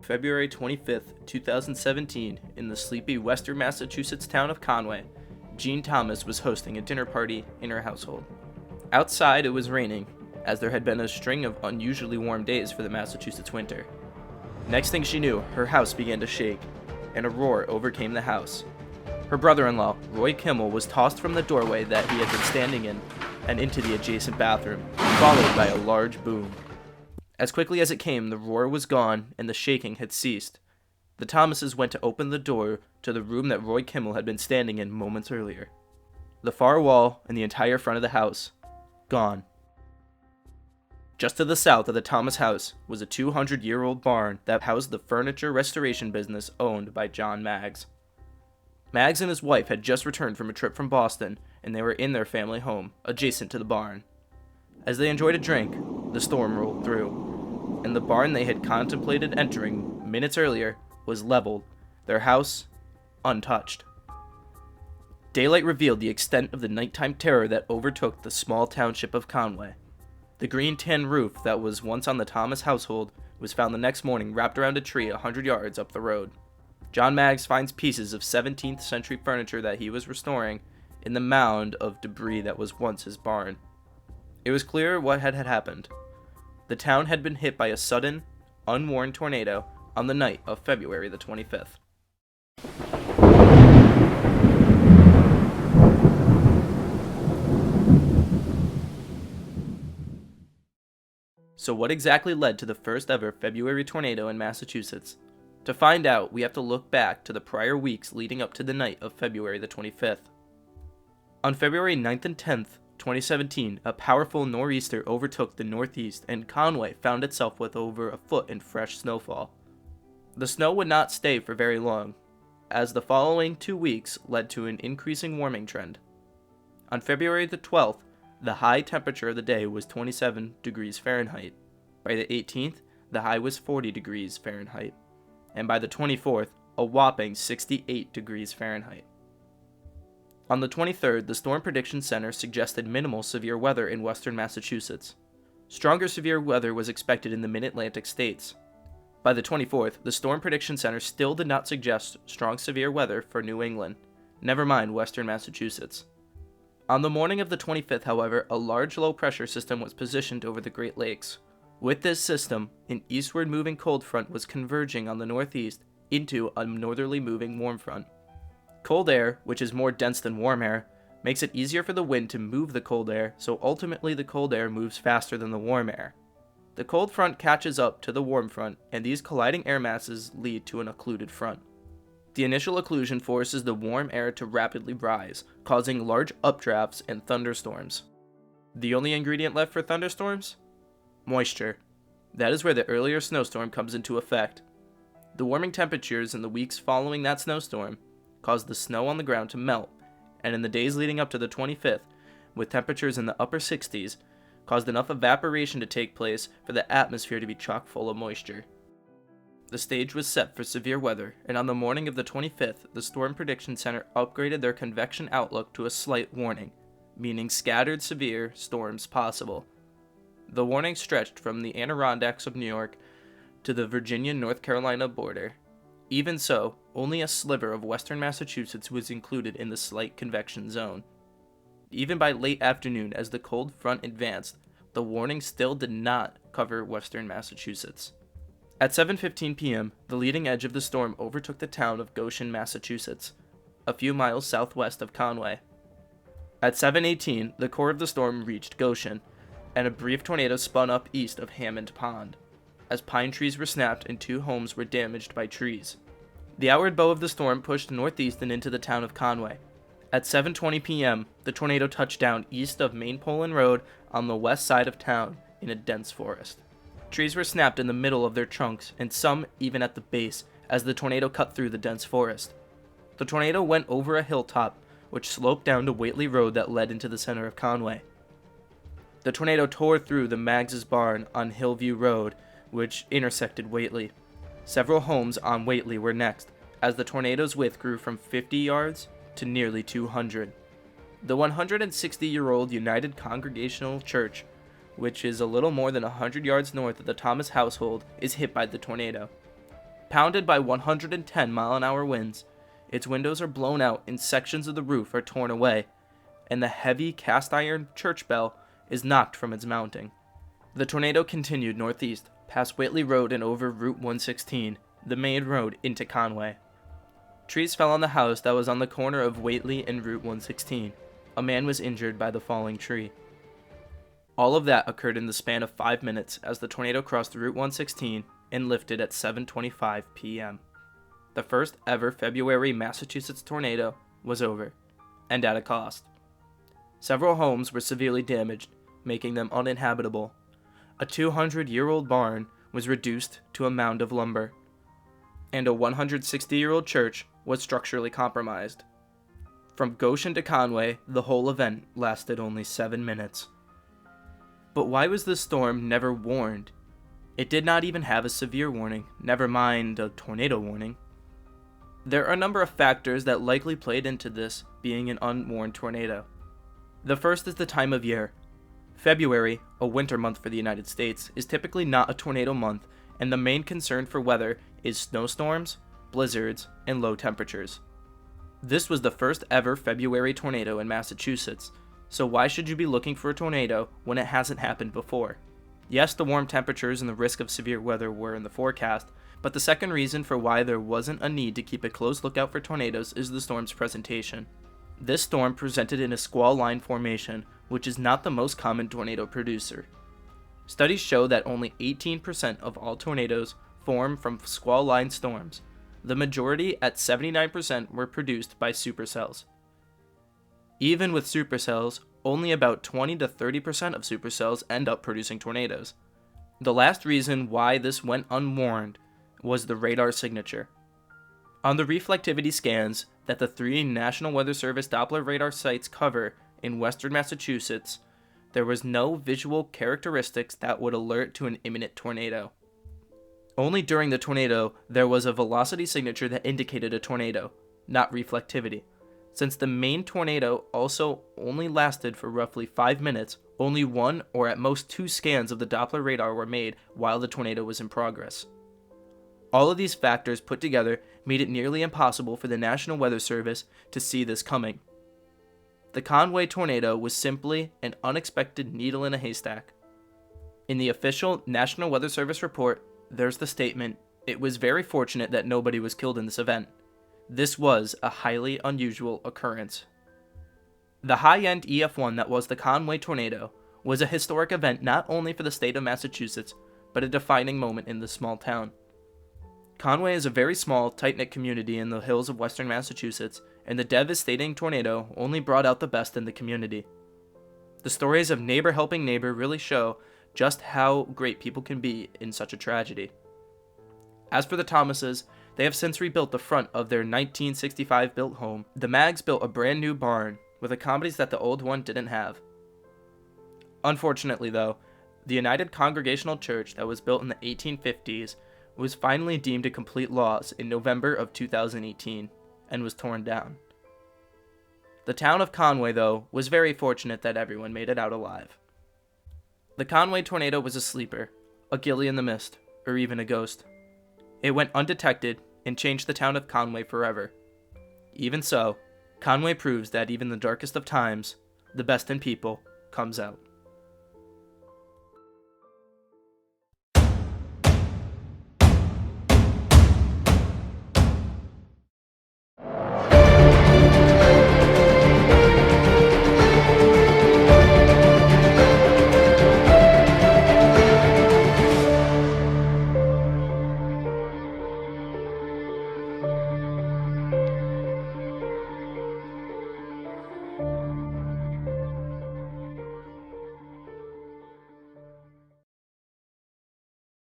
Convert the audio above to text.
February 25th, 2017, in the sleepy western Massachusetts town of Conway, Jean Thomas was hosting a dinner party in her household. Outside, it was raining, as there had been a string of unusually warm days for the Massachusetts winter. Next thing she knew, her house began to shake, and a roar overcame the house. Her brother-in-law, Roy Kimmel, was tossed from the doorway that he had been standing in and into the adjacent bathroom, followed by a large boom. As quickly as it came, the roar was gone and the shaking had ceased. The Thomases went to open the door to the room that Roy Kimmel had been standing in moments earlier. The far wall and the entire front of the house, gone. Just to the south of the Thomas house was a 200-year-old barn that housed the furniture restoration business owned by John Maggs. Maggs and his wife had just returned from a trip from Boston, and they were in their family home, adjacent to the barn. As they enjoyed a drink, the storm rolled through, and the barn they had contemplated entering minutes earlier was leveled, their house untouched. Daylight revealed the extent of the nighttime terror that overtook the small township of Conway. The green tin roof that was once on the Thomas household was found the next morning wrapped around a tree 100 yards up the road. John Maggs finds pieces of 17th century furniture that he was restoring in the mound of debris that was once his barn. It was clear what had happened. The town had been hit by a sudden, unwarned tornado on the night of February the 25th. So what exactly led to the first ever February tornado in Massachusetts? To find out, we have to look back to the prior weeks leading up to the night of February the 25th. On February 9th and 10th, 2017, a powerful nor'easter overtook the northeast and Conway found itself with over a foot in fresh snowfall. The snow would not stay for very long, as the following 2 weeks led to an increasing warming trend. On February the 12th, the high temperature of the day was 27 degrees Fahrenheit. By the 18th, the high was 40 degrees Fahrenheit. And by the 24th, a whopping 68 degrees Fahrenheit. On the 23rd, the Storm Prediction Center suggested minimal severe weather in western Massachusetts. Stronger severe weather was expected in the mid-Atlantic states. By the 24th, the Storm Prediction Center still did not suggest strong severe weather for New England, never mind western Massachusetts. On the morning of the 25th, however, a large low-pressure system was positioned over the Great Lakes. With this system, an eastward-moving cold front was converging on the northeast into a northerly-moving warm front. Cold air, which is more dense than warm air, makes it easier for the wind to move the cold air, so ultimately the cold air moves faster than the warm air. The cold front catches up to the warm front, and these colliding air masses lead to an occluded front. The initial occlusion forces the warm air to rapidly rise, causing large updrafts and thunderstorms. The only ingredient left for thunderstorms? Moisture. That is where the earlier snowstorm comes into effect. The warming temperatures in the weeks following that snowstorm caused the snow on the ground to melt, and in the days leading up to the 25th, with temperatures in the upper 60s, caused enough evaporation to take place for the atmosphere to be chock full of moisture. The stage was set for severe weather, and on the morning of the 25th, the Storm Prediction Center upgraded their convection outlook to a slight warning, meaning scattered severe storms possible. The warning stretched from the Adirondacks of New York to the Virginia-North Carolina border. Even so, only a sliver of western Massachusetts was included in the slight convection zone. Even by late afternoon, as the cold front advanced, the warning still did not cover western Massachusetts. At 7:15 p.m., the leading edge of the storm overtook the town of Goshen, Massachusetts, a few miles southwest of Conway. At 7:18, the core of the storm reached Goshen, and a brief tornado spun up east of Hammond Pond, as pine trees were snapped and 2 homes were damaged by trees. The outward bow of the storm pushed northeast and into the town of Conway. At 7:20 p.m., the tornado touched down east of Main Poland Road on the west side of town in a dense forest. Trees were snapped in the middle of their trunks, and some even at the base, as the tornado cut through the dense forest. The tornado went over a hilltop, which sloped down to Whately Road that led into the center of Conway. The tornado tore through the Maggs' barn on Hillview Road, which intersected Whately. Several homes on Whately were next, as the tornado's width grew from 50 yards to nearly 200. The 160-year-old United Congregational Church, which is a little more than 100 yards north of the Thomas household, is hit by the tornado. Pounded by 110-mile-an-hour winds, its windows are blown out and sections of the roof are torn away, and the heavy cast-iron church bell is knocked from its mounting. The tornado continued northeast, past Whitley Road and over Route 116, the main road into Conway. Trees fell on the house that was on the corner of Whately and Route 116. A man was injured by the falling tree. All of that occurred in the span of 5 minutes as the tornado crossed Route 116 and lifted at 7:25 p.m. The first ever February Massachusetts tornado was over, and at a cost. Several homes were severely damaged, making them uninhabitable. A 200-year-old barn was reduced to a mound of lumber, and a 160-year-old church was structurally compromised. From Goshen to Conway, the whole event lasted only 7 minutes. But why was this storm never warned? It did not even have a severe warning, never mind a tornado warning. There are a number of factors that likely played into this being an unwarned tornado. The first is the time of year. February, a winter month for the United States, is typically not a tornado month, and the main concern for weather is snowstorms, blizzards, and low temperatures. This was the first ever February tornado in Massachusetts, so why should you be looking for a tornado when it hasn't happened before? Yes, the warm temperatures and the risk of severe weather were in the forecast, but the second reason for why there wasn't a need to keep a close lookout for tornadoes is the storm's presentation. This storm presented in a squall line formation, which is not the most common tornado producer. Studies show that only 18% of all tornadoes form from squall line storms. The majority, at 79%, were produced by supercells. Even with supercells, only about 20 to 30% of supercells end up producing tornadoes. The last reason why this went unwarned was the radar signature. On the reflectivity scans that the 3 National Weather Service Doppler radar sites cover in western Massachusetts, there was no visual characteristics that would alert to an imminent tornado. Only during the tornado, there was a velocity signature that indicated a tornado, not reflectivity. Since the main tornado also only lasted for roughly 5 minutes, only 1 or at most 2 scans of the Doppler radar were made while the tornado was in progress. All of these factors put together made it nearly impossible for the National Weather Service to see this coming. The Conway tornado was simply an unexpected needle in a haystack. In the official National Weather Service report, there's the statement, "It was very fortunate that nobody was killed in this event." This was a highly unusual occurrence. The high-end EF1 that was the Conway tornado was a historic event not only for the state of Massachusetts, but a defining moment in this small town. Conway is a very small, tight-knit community in the hills of western Massachusetts, and the devastating tornado only brought out the best in the community. The stories of neighbor helping neighbor really show just how great people can be in such a tragedy. As for the Thomases, they have since rebuilt the front of their 1965 built home. The Maggs built a brand new barn with accommodations that the old one didn't have. Unfortunately though, the United Congregational Church that was built in the 1850s was finally deemed a complete loss in November of 2018 and was torn down. The town of Conway, though, was very fortunate that everyone made it out alive. The Conway tornado was a sleeper, a gilly in the mist, or even a ghost. It went undetected and changed the town of Conway forever. Even so, Conway proves that even in the darkest of times, the best in people comes out.